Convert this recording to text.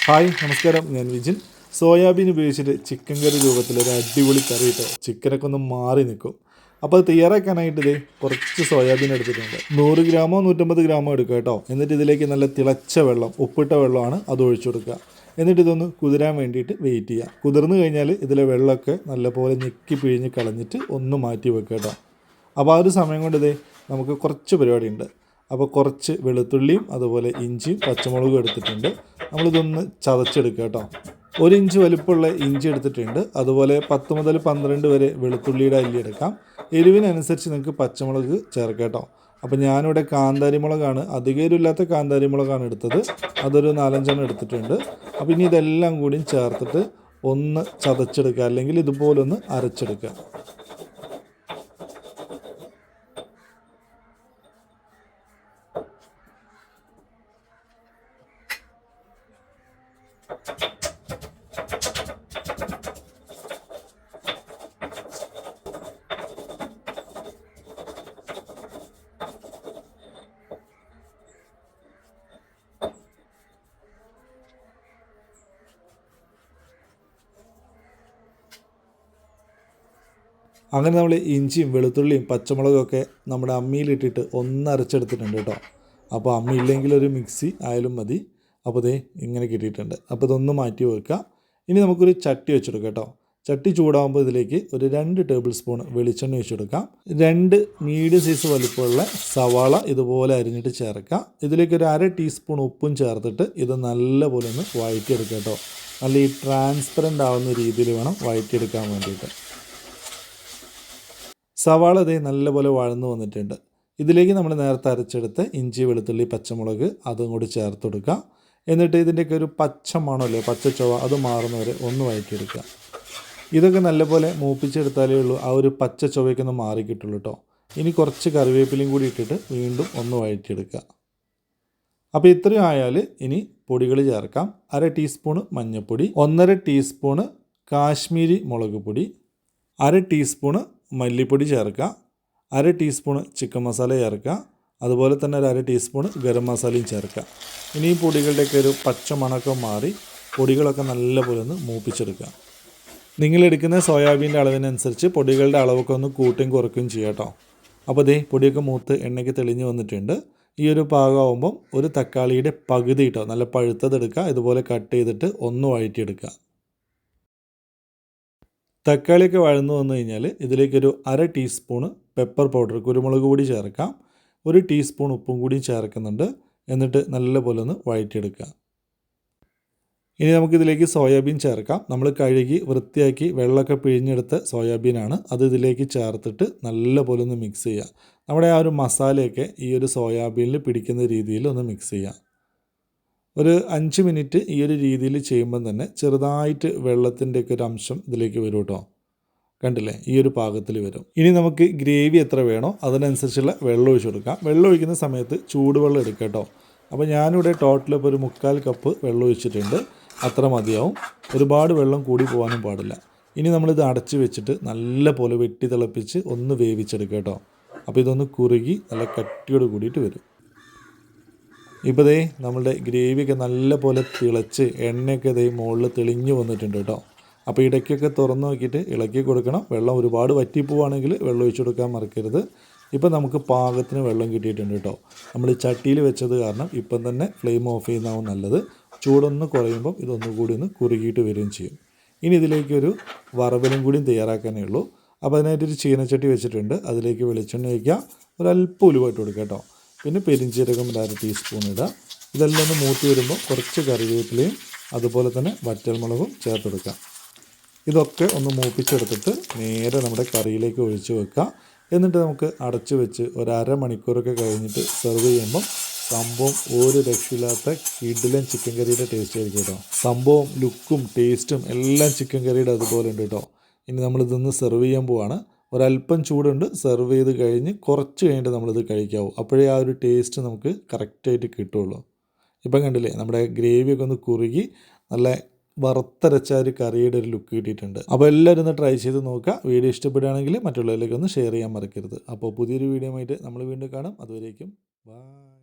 Hi നമസ്കാരം, ഞാൻ Vijin. Soybean ഉപയോഗിച്ചിട്ട് ചിക്കൻ കറി രൂപത്തിലൊരു അടിപൊളി കറി ഇട്ടോ. ചിക്കനൊക്കെ ഒന്ന് മാറി നിൽക്കും. അപ്പോൾ അത് തയ്യാറാക്കാനായിട്ട് ഇതേ കുറച്ച് സോയാബീൻ എടുത്തിട്ടുണ്ട്. 100 ഗ്രാമോ 150 ഗ്രാമോ എടുക്കുക കേട്ടോ. എന്നിട്ട് ഇതിലേക്ക് നല്ല തിളച്ച വെള്ളം, ഉപ്പിട്ട വെള്ളമാണ്, അത് ഒഴിച്ചു കൊടുക്കുക. എന്നിട്ട് ഇതൊന്ന് കുതിരാൻ വേണ്ടിയിട്ട് വെയിറ്റ് ചെയ്യുക. കുതിർന്ന് കഴിഞ്ഞാൽ ഇതിലെ വെള്ളമൊക്കെ നല്ലപോലെ ഞെക്കി പിഴിഞ്ഞ് കളഞ്ഞിട്ട് ഒന്ന് മാറ്റി വെക്കുക കേട്ടോ. അപ്പോൾ ആ ഒരു സമയം കൊണ്ട് ഇതേ നമുക്ക് കുറച്ച് പരിപാടിയുണ്ട്. അപ്പോൾ കുറച്ച് വെളുത്തുള്ളിയും അതുപോലെ ഇഞ്ചിയും പച്ചമുളകും എടുത്തിട്ടുണ്ട്. നമ്മളിതൊന്ന് ചതച്ചെടുക്കുക കേട്ടോ. 1 ഇഞ്ച് വലിപ്പമുള്ള ഇഞ്ചി എടുത്തിട്ടുണ്ട്. അതുപോലെ 10 മുതൽ 12 വരെ വെളുത്തുള്ളിയുടെ അല്ലി എടുക്കാം. എരിവിനനുസരിച്ച് നിങ്ങൾക്ക് പച്ചമുളക് ചേർക്കാം കേട്ടോ. അപ്പോൾ ഞാനിവിടെ കാന്താരി മുളകാണ്, അധികം എരിവില്ലാത്ത കാന്താരി മുളകാണ് എടുത്തത്. അതൊരു 4-5 എണ്ണം എടുത്തിട്ടുണ്ട്. അപ്പോൾ ഇനി ഇതെല്ലാം കൂടിയും ചേർത്തിട്ട് ഒന്ന് ചതച്ചെടുക്കുക, അല്ലെങ്കിൽ ഇതുപോലൊന്ന് അരച്ചെടുക്കുക. അങ്ങനെ നമ്മൾ ഇഞ്ചിയും വെളുത്തുള്ളിയും പച്ചമുളകും ഒക്കെ നമ്മുടെ അമ്മിയിലിട്ടിട്ട് ഒന്ന് അരച്ചെടുത്തിട്ടുണ്ട് കേട്ടോ. അപ്പോൾ അമ്മി ഇല്ലെങ്കിൽ ഒരു മിക്സി ആയാലും മതി. അപ്പോൾ ദേ ഇങ്ങനെ കിട്ടിയിട്ടുണ്ട്. അപ്പോൾ ഇതൊന്ന് മാറ്റി വെക്കുക. ഇനി നമുക്കൊരു ചട്ടി വെച്ചെടുക്കാം കേട്ടോ. ചട്ടി ചൂടാകുമ്പോൾ ഇതിലേക്ക് ഒരു 2 ടേബിൾ സ്പൂൺ വെളിച്ചെണ്ണ ഒഴിച്ചെടുക്കാം. 2 മീഡിയം സൈസ് വലിപ്പമുള്ള സവാള ഇതുപോലെ അരിഞ്ഞിട്ട് ചേർക്കാം. ഇതിലേക്ക് ഒരു 1/2 ടീസ്പൂൺ ഉപ്പും ചേർത്തിട്ട് ഇത് നല്ലപോലെ ഒന്ന് വഴറ്റിയെടുക്കാം കേട്ടോ. നല്ല ഈ ട്രാൻസ്പെറൻ്റ് ആവുന്ന രീതിയിൽ വേണം വഴറ്റിയെടുക്കാൻ വേണ്ടിയിട്ട്. സവാള അതേ നല്ലപോലെ വഴന്നു വന്നിട്ടുണ്ട്. ഇതിലേക്ക് നമ്മൾ നേരത്തെ അരച്ചെടുത്ത് ഇഞ്ചി വെളുത്തുള്ളി പച്ചമുളക് അതും കൂടി ചേർത്ത് കൊടുക്കുക. എന്നിട്ട് ഇതിൻ്റെയൊക്കെ ഒരു പച്ച മണമല്ലേ, പച്ച ചുവ, അത് മാറുന്നവരെ ഒന്ന് വഴറ്റിയെടുക്കുക. ഇതൊക്കെ നല്ലപോലെ മൂപ്പിച്ചെടുത്താലേ ഉള്ളൂ ആ ഒരു പച്ച ചുവയൊക്കെ ഒന്ന് മാറി കിട്ടുള്ളൂ കേട്ടോ. ഇനി കുറച്ച് കറിവേപ്പിലയും കൂടി ഇട്ടിട്ട് വീണ്ടും ഒന്ന് വഴറ്റിയെടുക്കുക. അപ്പോൾ ഇത്രയും ആയാൽ ഇനി പൊടികൾ ചേർക്കാം. 1/2 ടീസ്പൂണ് മഞ്ഞൾപ്പൊടി, 1/2 ടീസ്പൂണ് കാശ്മീരി മുളക് പൊടി, 1/2 ടീസ്പൂണ് മല്ലിപ്പൊടി ചേർക്കുക, 1/2 ടീസ്പൂണ് ചിക്കൻ മസാല ചേർക്കുക. അതുപോലെ തന്നെ ഒരു 1/2 ടീസ്പൂണ് ഗരം മസാലയും ചേർക്കുക. ഇനി ഈ പൊടികളുടെയൊക്കെ ഒരു പച്ച മണക്കം മാറി പൊടികളൊക്കെ നല്ലപോലെ ഒന്ന് മൂപ്പിച്ചെടുക്കുക. നിങ്ങളെടുക്കുന്ന സോയാബീൻ്റെ അളവിനനുസരിച്ച് പൊടികളുടെ അളവൊക്കെ ഒന്ന് കൂട്ടുകയും കുറയ്ക്കുകയും ചെയ്യാം കേട്ടോ. അപ്പോൾ ദേ പൊടിയൊക്കെ മൂത്ത് എണ്ണയ്ക്ക് തെളിഞ്ഞ് വന്നിട്ടുണ്ട്. ഈ ഒരു പാകമാകുമ്പം ഒരു തക്കാളിയുടെ പകുതി കേട്ടോ, നല്ല പഴുത്തതെടുക്കുക. ഇതുപോലെ കട്ട് ചെയ്തിട്ട് ഒന്ന് വഴറ്റിയെടുക്കുക. തക്കാളിയൊക്കെ വഴന്നു വന്നു കഴിഞ്ഞാൽ ഇതിലേക്കൊരു 1/2 ടീസ്പൂണ് പെപ്പർ പൗഡർ, കുരുമുളക് പൊടി ചേർക്കാം. 1 ടീസ്പൂൺ ഉപ്പും കൂടി ചേർക്കുന്നുണ്ട്. എന്നിട്ട് നല്ലപോലെ ഒന്ന് വഴറ്റിയെടുക്കുക. ഇനി നമുക്കിതിലേക്ക് സോയാബീൻ ചേർക്കാം. നമ്മൾ കഴുകി വൃത്തിയാക്കി വെള്ളമൊക്കെ പിഴിഞ്ഞെടുത്ത സോയാബീനാണ്. അത് ഇതിലേക്ക് ചേർത്തിട്ട് നല്ലപോലെ ഒന്ന് മിക്സ് ചെയ്യുക. നമ്മുടെ ആ ഒരു മസാലയൊക്കെ ഈ ഒരു സോയാബീനിൽ പിടിക്കുന്ന രീതിയിൽ ഒന്ന് മിക്സ് ചെയ്യുക. ഒരു 5 മിനിറ്റ് ഈ ഒരു രീതിയിൽ ചെയ്യുമ്പം തന്നെ ചെറുതായിട്ട് വെള്ളത്തിൻ്റെയൊക്കെ ഒരു അംശം ഇതിലേക്ക് വരും കേട്ടോ. കണ്ടില്ലേ, ഈ ഒരു പാകത്തിൽ വരും. ഇനി നമുക്ക് ഗ്രേവി എത്ര വേണോ അതിനനുസരിച്ചുള്ള വെള്ളം ഒഴിച്ച് കൊടുക്കാം. വെള്ളം ഒഴിക്കുന്ന സമയത്ത് ചൂടുവെള്ളം എടുക്കുക കേട്ടോ. അപ്പോൾ ഞാനിവിടെ ടോട്ടൽ ഇപ്പോൾ ഒരു 3/4 കപ്പ് വെള്ളം ഒഴിച്ചിട്ടുണ്ട്. അത്ര മതിയാവും. ഒരുപാട് വെള്ളം കൂടി പോകാനും പാടില്ല. ഇനി നമ്മളിത് അടച്ച് വെച്ചിട്ട് നല്ല പോലെ വെട്ടി തിളപ്പിച്ച് ഒന്ന് വേവിച്ചെടുക്കുക കേട്ടോ. അപ്പോൾ ഇതൊന്ന് കുറുകി നല്ല കട്ടിയോട് കൂടിയിട്ട് വരും. ഇപ്പോൾ ദേ നമ്മളുടെ ഗ്രേവിയൊക്കെ നല്ല പോലെ തിളച്ച് എണ്ണയൊക്കെ ദേ മുകളിൽ തെളിഞ്ഞ് വന്നിട്ടുണ്ട് കേട്ടോ. അപ്പോൾ ഇടയ്ക്കൊക്കെ തുറന്ന് നോക്കിയിട്ട് ഇളക്കി കൊടുക്കണം. വെള്ളം ഒരുപാട് വറ്റിപ്പോവാണെങ്കിൽ വെള്ളം ഒഴിച്ചു കൊടുക്കാൻ മറക്കരുത്. ഇപ്പോൾ നമുക്ക് പാകത്തിന് വെള്ളം കിട്ടിയിട്ടുണ്ട് കേട്ടോ. നമ്മൾ ചട്ടിയിൽ വെച്ചത് കാരണം ഇപ്പം തന്നെ ഫ്ലെയിം ഓഫ് ചെയ്യുന്നതാവും നല്ലത്. ചൂടൊന്ന് കുറയുമ്പം ഇതൊന്നുകൂടി ഒന്ന് കുറുകിയിട്ട് വരികയും ചെയ്യും. ഇനി ഇതിലേക്കൊരു വറവലും കൂടിയും തയ്യാറാക്കാനേ ഉള്ളൂ. അപ്പോൾ അതിനായിട്ടൊരു ചീനച്ചട്ടി വെച്ചിട്ടുണ്ട്. അതിലേക്ക് വെളിച്ചെണ്ണ ഒഴിക്കുക, ഒരല്പം ഉലുവ ഇട്ട് കൊടുക്കുക കേട്ടോ. പിന്നെ പെരിഞ്ചീരകം 1/2 ടീസ്പൂൺ ഇടുക. ഇതെല്ലാം ഒന്ന് മൂത്ത് വരുമ്പോൾ കുറച്ച് കറിവേപ്പിലയും അതുപോലെ തന്നെ വറ്റൽമുളകും ചേർത്തെടുക്കുക. ഇതൊക്കെ ഒന്ന് മൂപ്പിച്ചെടുത്തിട്ട് നേരെ നമ്മുടെ കറിയിലേക്ക് ഒഴിച്ച് വെക്കുക. എന്നിട്ട് നമുക്ക് അടച്ച് വെച്ച് ഒരു അരമണിക്കൂറൊക്കെ കഴിഞ്ഞിട്ട് സെർവ് ചെയ്യുമ്പം സംഭവം ഒരു രക്ഷയില്ലാത്ത കിടിലൻ ചിക്കൻ കറിയുടെ ടേസ്റ്റ് ആയിരിക്കും കേട്ടോ. സംഭവം ലുക്കും ടേസ്റ്റും എല്ലാം ചിക്കൻ കറിയുടെ അതുപോലെ ഉണ്ട് കേട്ടോ. ഇനി നമ്മളിതൊന്ന് സെർവ് ചെയ്യാൻ പോവാണ്. ഒരല്പം ചൂടുണ്ട്. സെർവ് ചെയ്ത് കഴിഞ്ഞ് കുറച്ച് കഴിഞ്ഞിട്ട് നമ്മളിത് കഴിക്കാവൂ. അപ്പോഴേ ആ ഒരു ടേസ്റ്റ് നമുക്ക് കറക്റ്റായിട്ട് കിട്ടുള്ളൂ. ഇപ്പം കണ്ടില്ലേ, നമ്മുടെ ഗ്രേവിയൊക്കെ ഒന്ന് കുറുകി നല്ല വറുത്തരച്ച ഒരു കറിയുടെ ഒരു ലുക്ക് കിട്ടിയിട്ടുണ്ട്. അപ്പോൾ എല്ലാവരും ഒന്ന് ട്രൈ ചെയ്ത് നോക്കുക. വീഡിയോ ഇഷ്ടപ്പെടുകയാണെങ്കിൽ മറ്റുള്ളവരിലേക്ക് ഒന്ന് ഷെയർ ചെയ്യാൻ മറക്കരുത്. അപ്പോൾ പുതിയൊരു വീഡിയോ ആയിട്ട് നമ്മൾ വീണ്ടും കാണാം. അതുവരേക്കും ബൈ.